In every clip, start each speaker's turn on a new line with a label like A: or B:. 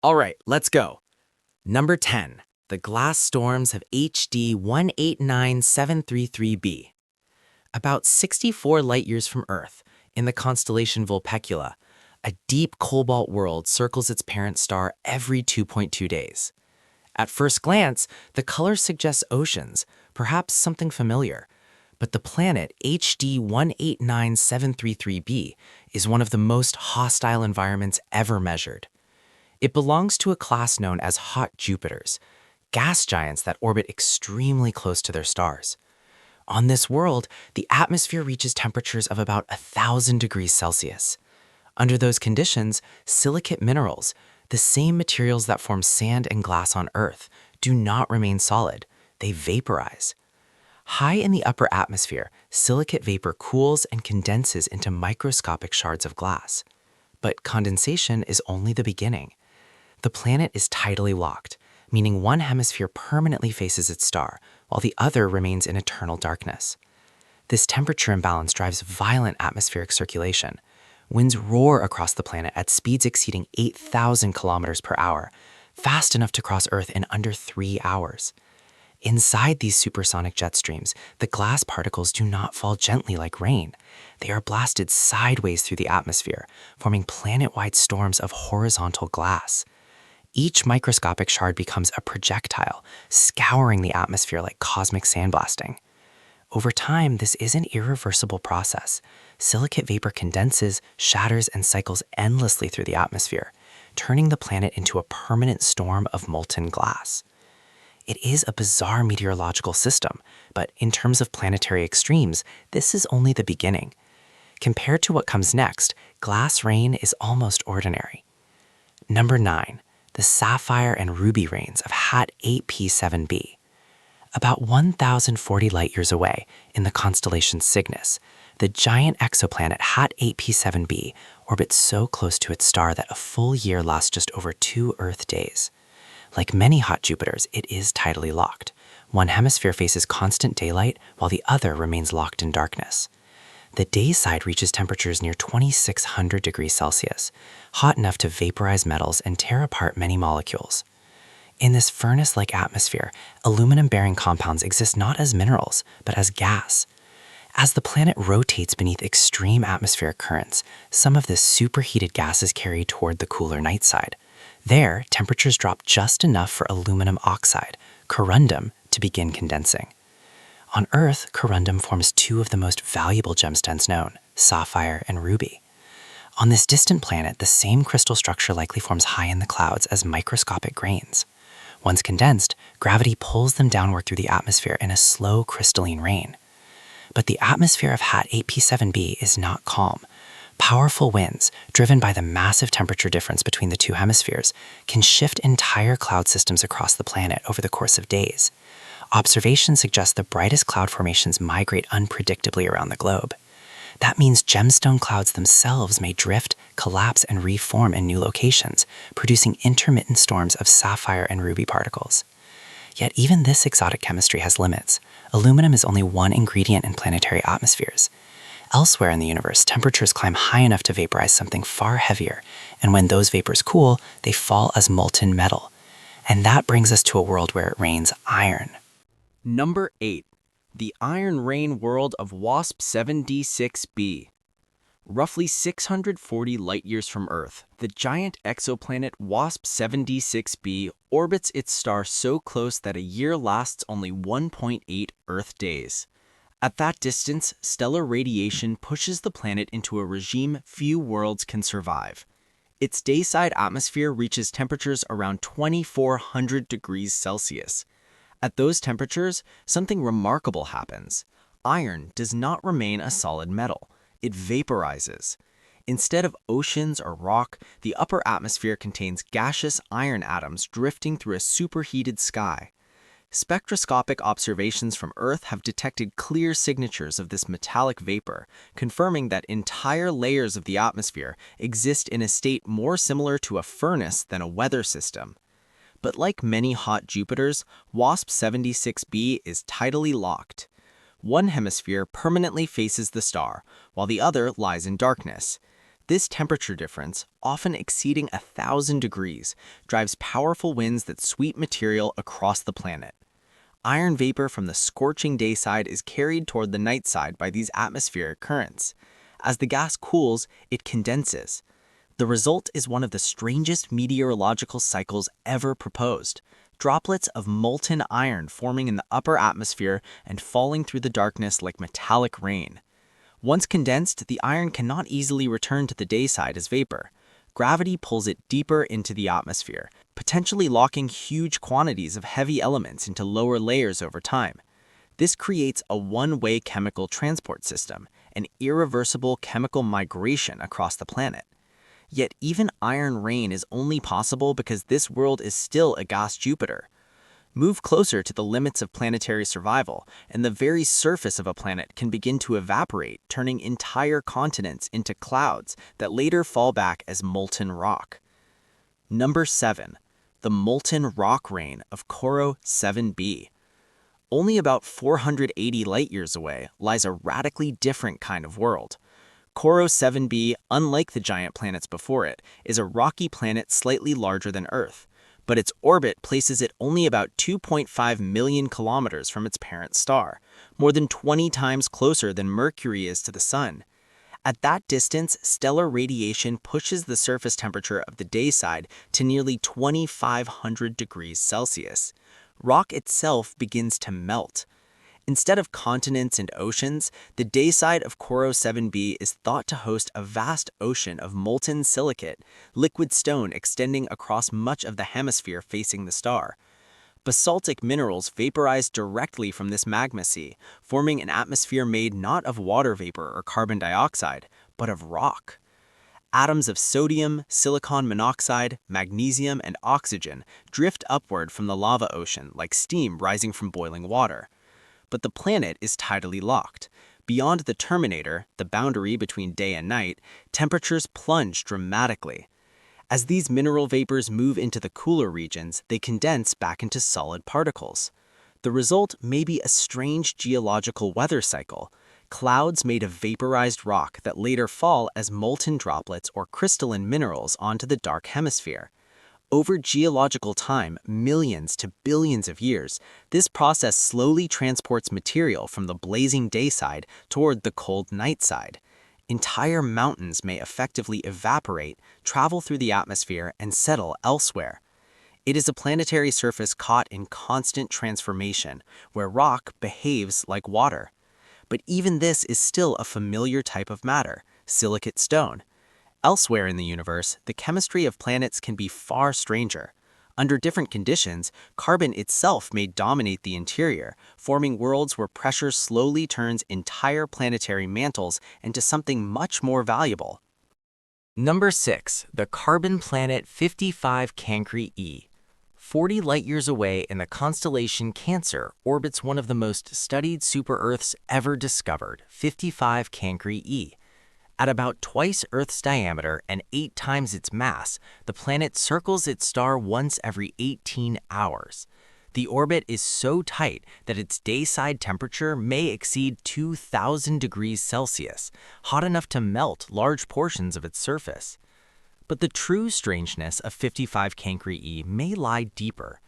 A: All right, let's go. Number 10, the glass storms of HD 189733b. About 64 light-years from Earth, in the constellation Vulpecula, a deep cobalt world circles its parent star every 2.2 days. At first glance, the color suggests oceans, perhaps something familiar. But the planet HD 189733b is one of the most hostile environments ever measured. It belongs to a class known as hot Jupiters, gas giants that orbit extremely close to their stars. On this world, the atmosphere reaches temperatures of about 1,000 degrees Celsius. Under those conditions, silicate minerals, the same materials that form sand and glass on Earth, do not remain solid. They vaporize. High in the upper atmosphere, silicate vapor cools and condenses into microscopic shards of glass. But condensation is only the beginning. The planet is tidally locked, meaning one hemisphere permanently faces its star, while the other remains in eternal darkness. This temperature imbalance drives violent atmospheric circulation. Winds roar across the planet at speeds exceeding 8,000 kilometers per hour, fast enough to cross Earth in under 3 hours. Inside these supersonic jet streams, the glass particles do not fall gently like rain. They are blasted sideways through the atmosphere, forming planet-wide storms of horizontal glass. Each microscopic shard becomes a projectile, scouring the atmosphere like cosmic sandblasting. Over time, this is an irreversible process. Silicate vapor condenses, shatters, and cycles endlessly through the atmosphere, turning the planet into a permanent storm of molten glass. It is a bizarre meteorological system, but in terms of planetary extremes, this is only the beginning. Compared to what comes next, glass rain is almost ordinary. Number 9. The Sapphire and Ruby rains of HAT 8P7b. About 1,040 light-years away, in the constellation Cygnus, the giant exoplanet HAT 8P7b orbits so close to its star that a full year lasts just over 2 Earth days. Like many hot Jupiters, it is tidally locked. One hemisphere faces constant daylight, while the other remains locked in darkness. The day side reaches temperatures near 2,600 degrees Celsius, hot enough to vaporize metals and tear apart many molecules. In this furnace-like atmosphere, aluminum-bearing compounds exist not as minerals, but as gas. As the planet rotates beneath extreme atmospheric currents, some of this superheated gas is carried toward the cooler night side. There, temperatures drop just enough for aluminum oxide, corundum, to begin condensing. On Earth, corundum forms 2 of the most valuable gemstones known, sapphire and ruby. On this distant planet, the same crystal structure likely forms high in the clouds as microscopic grains. Once condensed, gravity pulls them downward through the atmosphere in a slow crystalline rain. But the atmosphere of HAT 8P7b is not calm. Powerful winds, driven by the massive temperature difference between the 2 hemispheres, can shift entire cloud systems across the planet over the course of days. Observations suggest the brightest cloud formations migrate unpredictably around the globe. That means gemstone clouds themselves may drift, collapse, and reform in new locations, producing intermittent storms of sapphire and ruby particles. Yet even this exotic chemistry has limits. Aluminum is only one ingredient in planetary atmospheres. Elsewhere in the universe, temperatures climb high enough to vaporize something far heavier, and when those vapors cool, they fall as molten metal. And that brings us to a world where it rains iron.
B: Number 8. The Iron Rain world of WASP 7d6b. Roughly 640 light-years from Earth, the giant exoplanet WASP 7d6b orbits its star so close that a year lasts only 1.8 Earth days. At that distance, stellar radiation pushes the planet into a regime few worlds can survive. Its dayside atmosphere reaches temperatures around 2,400 degrees Celsius. At those temperatures, something remarkable happens. Iron does not remain a solid metal. It vaporizes. Instead of oceans or rock, the upper atmosphere contains gaseous iron atoms drifting through a superheated sky. Spectroscopic observations from Earth have detected clear signatures of this metallic vapor, confirming that entire layers of the atmosphere exist in a state more similar to a furnace than a weather system. But like many hot Jupiters, WASP 76b is tidally locked. One hemisphere permanently faces the star, while the other lies in darkness. This temperature difference, often exceeding 1,000 degrees, drives powerful winds that sweep material across the planet. Iron vapor from the scorching day side is carried toward the night side by these atmospheric currents. As the gas cools, it condenses. The result is one of the strangest meteorological cycles ever proposed. Droplets of molten iron forming in the upper atmosphere and falling through the darkness like metallic rain. Once condensed, the iron cannot easily return to the day side as vapor. Gravity pulls it deeper into the atmosphere, potentially locking huge quantities of heavy elements into lower layers over time. This creates a one-way chemical transport system, an irreversible chemical migration across the planet. Yet even iron rain is only possible because this world is still a gas Jupiter. Move closer to the limits of planetary survival, and the very surface of a planet can begin to evaporate, turning entire continents into clouds that later fall back as molten rock. Number 7. The molten rock rain of Coro 7b. Only about 480 light-years away lies a radically different kind of world. Coro 7b, unlike the giant planets before it, is a rocky planet slightly larger than Earth, but its orbit places it only about 2.5 million kilometers from its parent star, more than 20 times closer than Mercury is to the Sun. At that distance, stellar radiation pushes the surface temperature of the day side to nearly 2,500 degrees Celsius. Rock itself begins to melt. Instead of continents and oceans, the day side of Coro 7b is thought to host a vast ocean of molten silicate, liquid stone extending across much of the hemisphere facing the star. Basaltic minerals vaporize directly from this magma sea, forming an atmosphere made not of water vapor or carbon dioxide, but of rock. Atoms of sodium, silicon monoxide, magnesium, and oxygen drift upward from the lava ocean like steam rising from boiling water. But the planet is tidally locked. Beyond the terminator, the boundary between day and night, temperatures plunge dramatically. As these mineral vapors move into the cooler regions, they condense back into solid particles. The result may be a strange geological weather cycle, clouds made of vaporized rock that later fall as molten droplets or crystalline minerals onto the dark hemisphere. Over geological time, millions to billions of years, this process slowly transports material from the blazing day side toward the cold night side. Entire mountains may effectively evaporate, travel through the atmosphere, and settle elsewhere. It is a planetary surface caught in constant transformation, where rock behaves like water. But even this is still a familiar type of matter, silicate stone. Elsewhere in the universe, the chemistry of planets can be far stranger. Under different conditions, carbon itself may dominate the interior, forming worlds where pressure slowly turns entire planetary mantles into something much more valuable.
A: Number 6. The carbon planet 55 Cancri e. 40 light-years away in the constellation Cancer orbits one of the most studied super-Earths ever discovered, 55 Cancri e. At about twice Earth's diameter and 8 times its mass, the planet circles its star once every 18 hours. The orbit is so tight that its day-side temperature may exceed 2,000 degrees Celsius, hot enough to melt large portions of its surface. But the true strangeness of 55 Cancri e may lie deeper.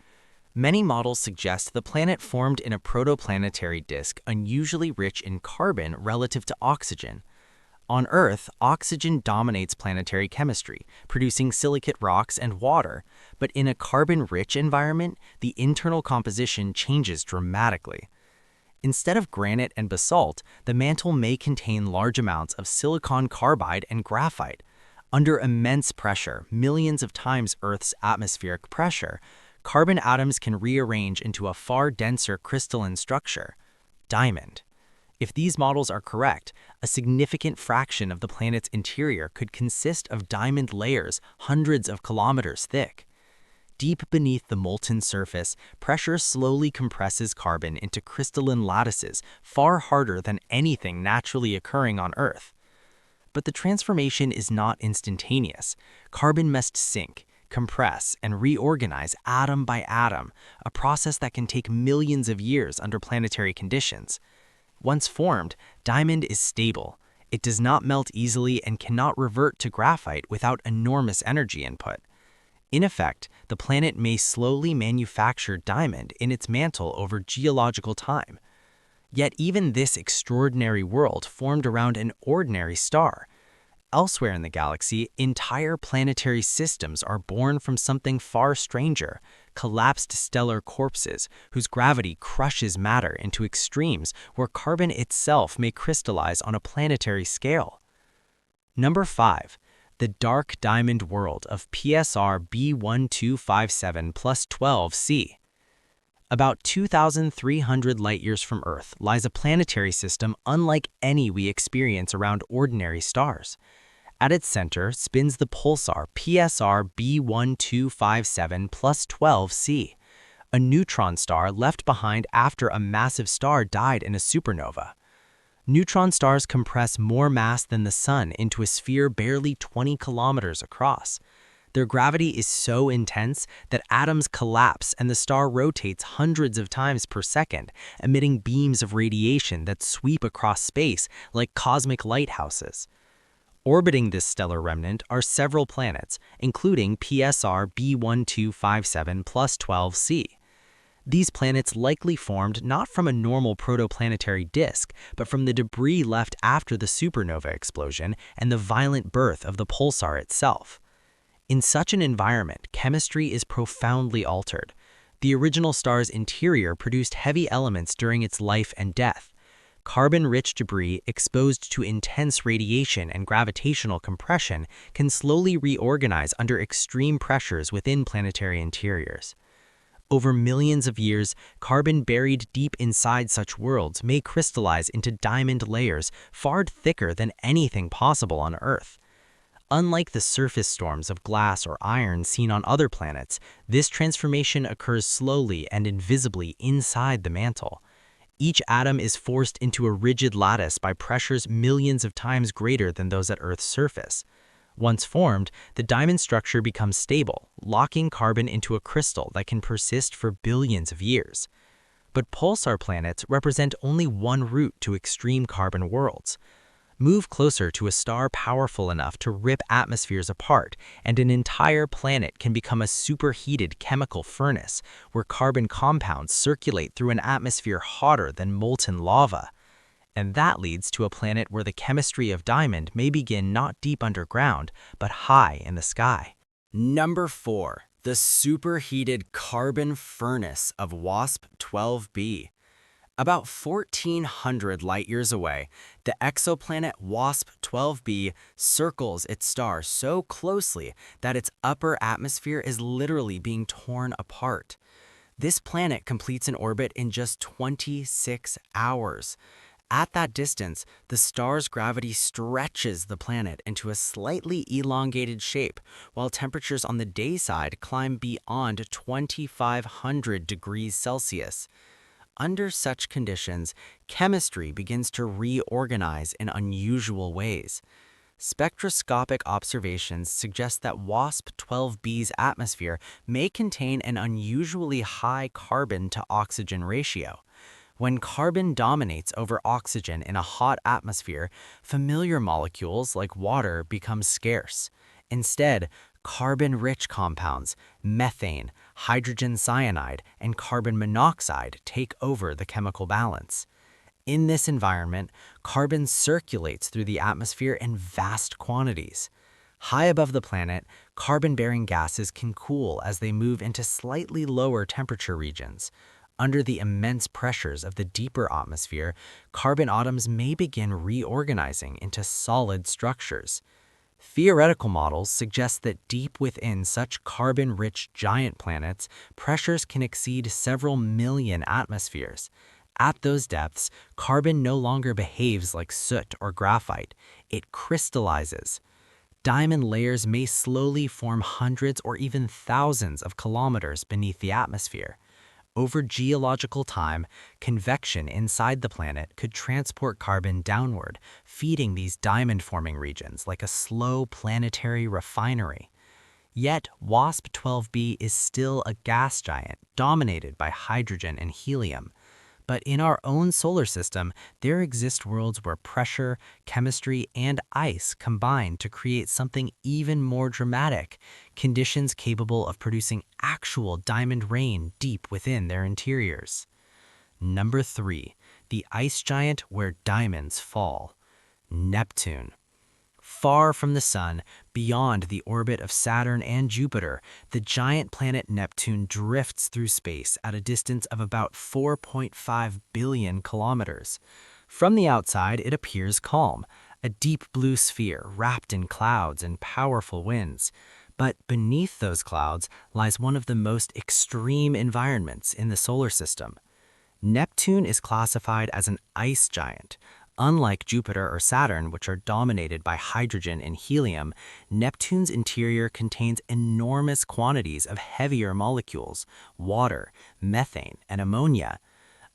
A: Many models suggest the planet formed in a protoplanetary disk unusually rich in carbon relative to oxygen. On Earth, oxygen dominates planetary chemistry, producing silicate rocks and water, but in a carbon-rich environment, the internal composition changes dramatically. Instead of granite and basalt, the mantle may contain large amounts of silicon carbide and graphite. Under immense pressure, millions of times Earth's atmospheric pressure, carbon atoms can rearrange into a far denser crystalline structure, diamond. If these models are correct, a significant fraction of the planet's interior could consist of diamond layers hundreds of kilometers thick. Deep beneath the molten surface, pressure slowly compresses carbon into crystalline lattices far harder than anything naturally occurring on Earth. But the transformation is not instantaneous. Carbon must sink, compress, and reorganize atom by atom, a process that can take millions of years under planetary conditions. Once formed, diamond is stable.
B: It does not melt easily and cannot revert to graphite without enormous energy input. In effect, the planet may slowly manufacture diamond in its mantle over geological time. Yet even this extraordinary world formed around an ordinary star. Elsewhere in the galaxy, entire planetary systems are born from something far stranger, collapsed stellar corpses whose gravity crushes matter into extremes where carbon itself may crystallize on a planetary scale. Number 5. The dark diamond world of PSR J1719-1438. About 2,300 light-years from Earth lies a planetary system unlike any we experience around ordinary stars. At its center spins the pulsar PSR B1257+12c, a neutron star left behind after a massive star died in a supernova. Neutron stars compress more mass than the Sun into a sphere barely 20 kilometers across. Their gravity is so intense that atoms collapse and the star rotates hundreds of times per second, emitting beams of radiation that sweep across space like cosmic lighthouses. Orbiting this stellar remnant are several planets, including PSR B1257+12c. These planets likely formed not from a normal protoplanetary disk, but from the debris left after the supernova explosion and the violent birth of the pulsar itself. In such an environment, chemistry is profoundly altered. The original star's interior produced heavy elements during its life and death. Carbon-rich debris exposed to intense radiation and gravitational compression can slowly reorganize under extreme pressures within planetary interiors. Over millions of years, carbon buried deep inside such worlds may crystallize into diamond layers far thicker than anything possible on Earth. Unlike the surface storms of glass or iron seen on other planets, this transformation occurs slowly and invisibly inside the mantle. Each atom is forced into a rigid lattice by pressures millions of times greater than those at Earth's surface. Once formed, the diamond structure becomes stable, locking carbon into a crystal that can persist for billions of years. But pulsar planets represent only one route to extreme carbon worlds. Move closer to a star powerful enough to rip atmospheres apart, and an entire planet can become a superheated chemical furnace where carbon compounds circulate through an atmosphere hotter than molten lava. And that leads to a planet where the chemistry of diamond may begin not deep underground, but high in the sky. Number 4. The superheated carbon furnace of WASP-12b. About 1,400 light-years away, the exoplanet WASP-12b circles its star so closely that its upper atmosphere is literally being torn apart. This planet completes an orbit in just 26 hours. At that distance, the star's gravity stretches the planet into a slightly elongated shape, while temperatures on the day side climb beyond 2,500 degrees Celsius. Under such conditions, chemistry begins to reorganize in unusual ways. Spectroscopic observations suggest that WASP-12b's atmosphere may contain an unusually high carbon-to-oxygen ratio. When carbon dominates over oxygen in a hot atmosphere, familiar molecules like water become scarce. Instead, carbon-rich compounds, methane, hydrogen cyanide, and carbon monoxide take over the chemical balance. In this environment, carbon circulates through the atmosphere in vast quantities. High above the planet, carbon-bearing gases can cool as they move into slightly lower temperature regions. Under the immense pressures of the deeper atmosphere, carbon atoms may begin reorganizing into solid structures. Theoretical models suggest that deep within such carbon-rich giant planets, pressures can exceed several million atmospheres. At those depths, carbon no longer behaves like soot or graphite. It crystallizes. Diamond layers may slowly form hundreds or even thousands of kilometers beneath the atmosphere. Over geological time, convection inside the planet could transport carbon downward, feeding these diamond-forming regions like a slow planetary refinery. Yet, WASP-12b is still a gas giant dominated by hydrogen and helium.
A: But in our own solar system, there exist worlds where pressure, chemistry, and ice combine to create something even more dramatic, conditions capable of producing actual diamond rain deep within their interiors. Number 3, the ice giant where diamonds fall. Neptune. Far from the Sun, beyond the orbit of Saturn and Jupiter, the giant planet Neptune drifts through space at a distance of about 4.5 billion kilometers. From the outside, it appears calm, a deep blue sphere wrapped in clouds and powerful winds. But beneath those clouds lies one of the most extreme environments in the solar system. Neptune is classified as an ice giant. Unlike Jupiter or Saturn, which are dominated by hydrogen and helium, Neptune's interior contains enormous quantities of heavier molecules, water, methane, and ammonia.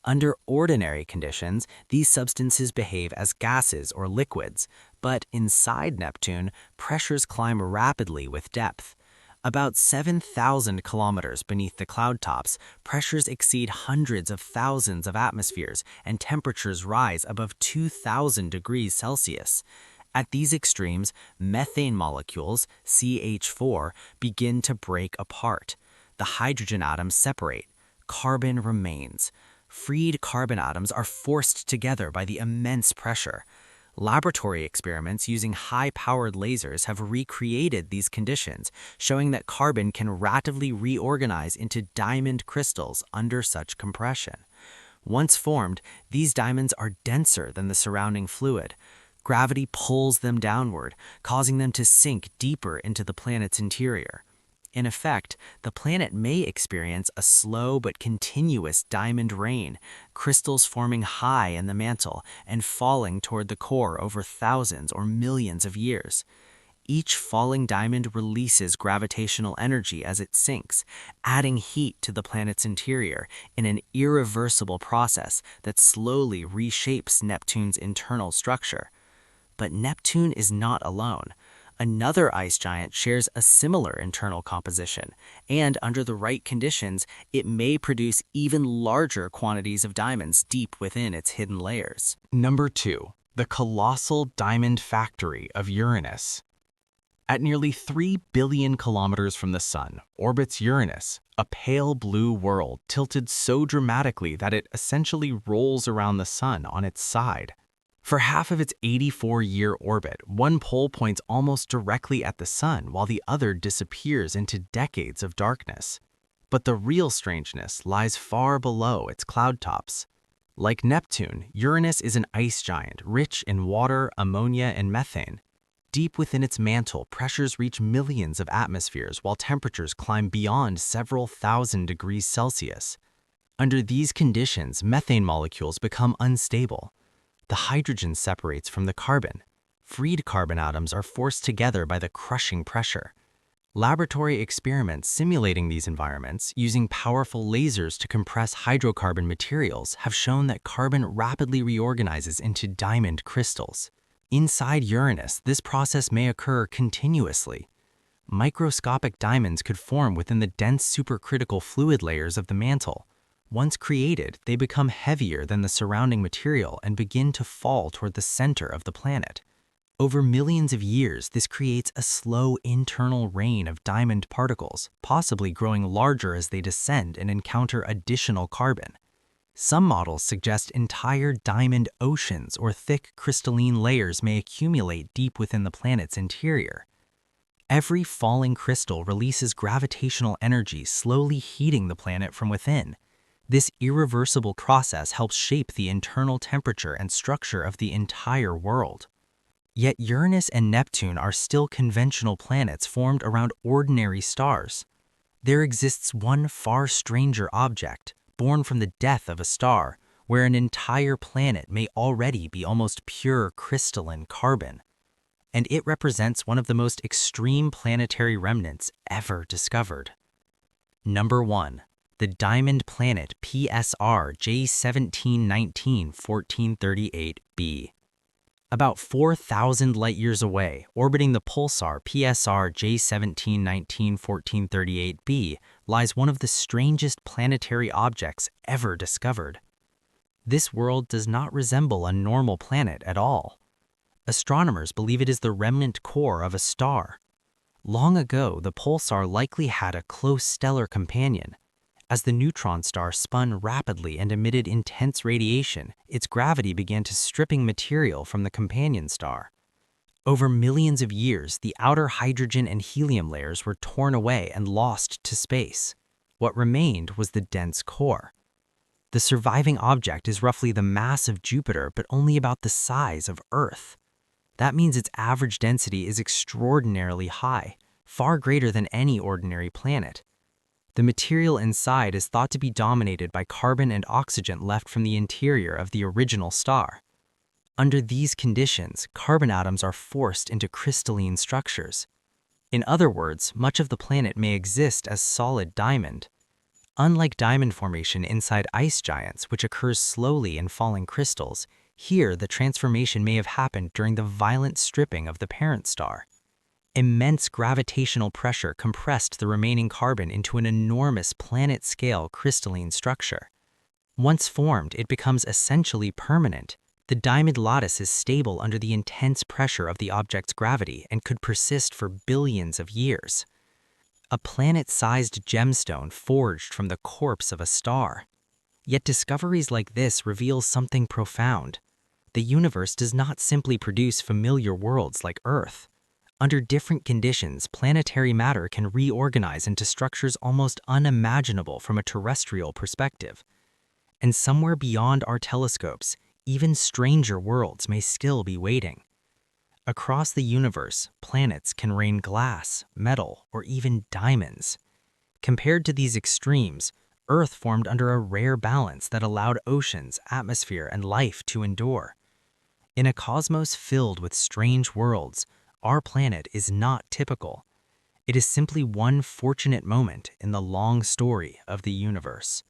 A: Under ordinary conditions, these substances behave as gases or liquids, but inside Neptune, pressures climb rapidly with depth. About 7,000 kilometers beneath the cloud tops, pressures exceed hundreds of thousands of atmospheres and temperatures rise above 2,000 degrees Celsius. At these extremes, methane molecules, CH4, begin to break apart. The hydrogen atoms separate. Carbon remains. Freed carbon atoms are forced together by the immense pressure. Laboratory experiments using high-powered lasers have recreated these conditions, showing that carbon can rapidly reorganize into diamond crystals under such compression. Once formed, these diamonds are denser than the surrounding fluid. Gravity pulls them downward, causing them to sink deeper into the planet's interior. In effect, the planet may experience a slow but continuous diamond rain, crystals forming high in the mantle and falling toward the core over thousands or millions of years. Each falling diamond releases gravitational energy as it sinks, adding heat to the planet's interior in an irreversible process that slowly reshapes Neptune's internal structure. But Neptune is not alone. Another ice giant shares a similar internal composition, and under the right conditions, it may produce even larger quantities of diamonds deep within its hidden layers.
B: Number 2, the colossal diamond factory of Uranus. At nearly 3 billion kilometers from the Sun orbits Uranus, a pale blue world tilted so dramatically that it essentially rolls around the Sun on its side. For half of its 84-year orbit, one pole points almost directly at the Sun while the other disappears into decades of darkness. But the real strangeness lies far below its cloud tops. Like Neptune, Uranus is an ice giant rich in water, ammonia, and methane. Deep within its mantle, pressures reach millions of atmospheres while temperatures climb beyond several thousand degrees Celsius. Under these conditions, methane molecules become unstable. The hydrogen separates from the carbon. Freed carbon atoms are forced together by the crushing pressure. Laboratory experiments simulating these environments using powerful lasers to compress hydrocarbon materials have shown that carbon rapidly reorganizes into diamond crystals. Inside Uranus, this process may occur continuously. Microscopic diamonds could form within the dense supercritical fluid layers of the mantle. Once created, they become heavier than the surrounding material and begin to fall toward the center of the planet. Over millions of years, this creates a slow internal rain of diamond particles, possibly growing larger as they descend and encounter additional carbon. Some models suggest entire diamond oceans or thick crystalline layers may accumulate deep within the planet's interior. Every falling crystal releases gravitational energy, slowly heating the planet from within. This irreversible process helps shape the internal temperature and structure of the entire world. Yet Uranus and Neptune are still conventional planets formed around ordinary stars. There exists one far stranger object, born from the death of a star, where an entire planet may already be almost pure crystalline carbon. And it represents one of the most extreme planetary remnants ever discovered. Number 1. The diamond planet PSR J1719-1438b. About 4,000 light-years away, orbiting the Pulsar PSR J1719-1438b, lies one of the strangest planetary objects ever discovered.
A: This world does not resemble a normal planet at all. Astronomers believe it is the remnant core of a star. Long ago, the Pulsar likely had a close stellar companion. As the neutron star spun rapidly and emitted intense radiation, its gravity began to stripping material from the companion star. Over millions of years, the outer hydrogen and helium layers were torn away and lost to space. What remained was the dense core. The surviving object is roughly the mass of Jupiter, but only about the size of Earth. That means its average density is extraordinarily high, far greater than any ordinary planet. The material inside is thought to be dominated by carbon and oxygen left from the interior of the original star. Under these conditions, carbon atoms are forced into crystalline structures. In other words, much of the planet may exist as solid diamond. Unlike diamond formation inside ice giants, which occurs slowly in falling crystals, here the transformation may have happened during the violent stripping of the parent star. Immense gravitational pressure compressed the remaining carbon into an enormous planet-scale crystalline structure. Once formed, it becomes essentially permanent. The diamond lattice is stable under the intense pressure of the object's gravity and could persist for billions of years. A planet-sized gemstone forged from the corpse of a star. Yet discoveries like this reveal something profound. The universe does not simply produce familiar worlds like Earth. Under different conditions, planetary matter can reorganize into structures almost unimaginable from a terrestrial perspective. And somewhere beyond our telescopes, even stranger worlds may still be waiting. Across the universe, planets can rain glass, metal, or even diamonds. Compared to these extremes, Earth formed under a rare balance that allowed oceans, atmosphere, and life to endure. In a cosmos filled with strange worlds, our planet is not typical. It is simply one fortunate moment in the long story of the universe.